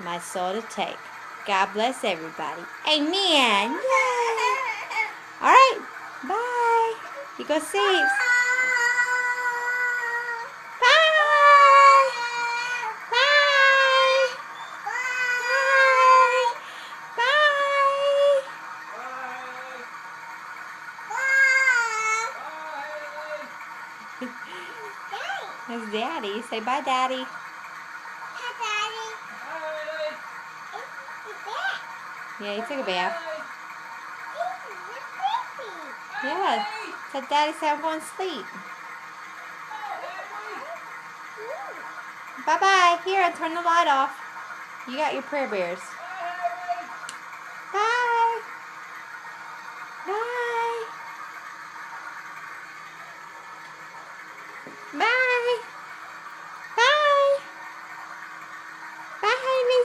my soul to take. God bless everybody. Amen. Yay. All right. Bye. You go Saves. Bye. Bye. Bye. Bye. That's Daddy. Say bye, Daddy. Yeah, he took a bath. Yeah. So Daddy said I'm going to sleep. Bye-bye. Here, I'll turn the light off. You got your prayer bears. Bye. Bye. Bye. Bye. Bye, Haley.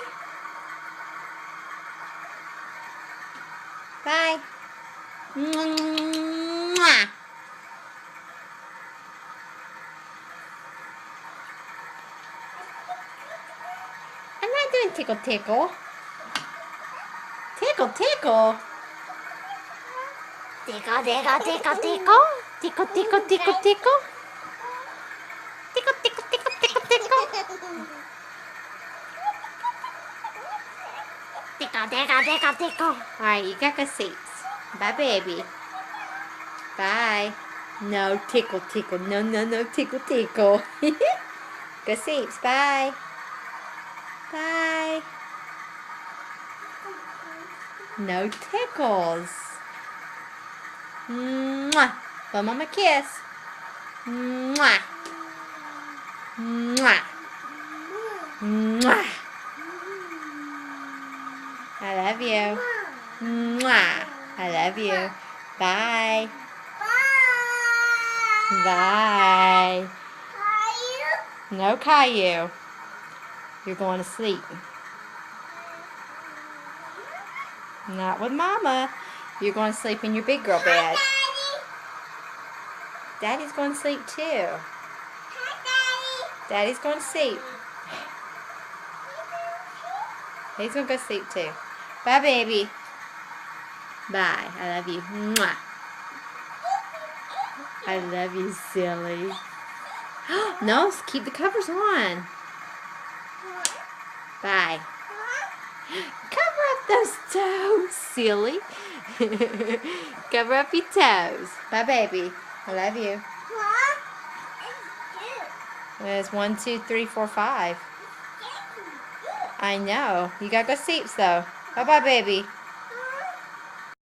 Bye. Mwah. I'm not doing tickle tickle. Tickle tickle. Tickle tickle tickle tickle. Tickle tickle tickle tickle. Tickle tickle tickle tickle tickle. Tickle tickle tickle tickle. Alright, you got the seats. Bye, baby. Bye. No tickle tickle. No, no, no tickle tickle. Go sleeps. Bye. Bye. No tickles. Mwah. Blow Mama a kiss. Mwah. Mwah. Mwah. I love you. Mwah. I love you. Bye. Bye. No Caillou. You're going to sleep. Not with Mama. You're going to sleep in your big girl bed. Daddy's going to sleep too. Daddy's going to sleep. He's going to go sleep too. Bye, baby. Bye. I love you. Mwah. I love you, silly. No, keep the covers on. Bye. Cover up those toes, silly. Cover up your toes. Bye, baby. I love you. There's 1, 2, 3, 4, 5. I know. You gotta go sleep, though. Bye-bye, baby.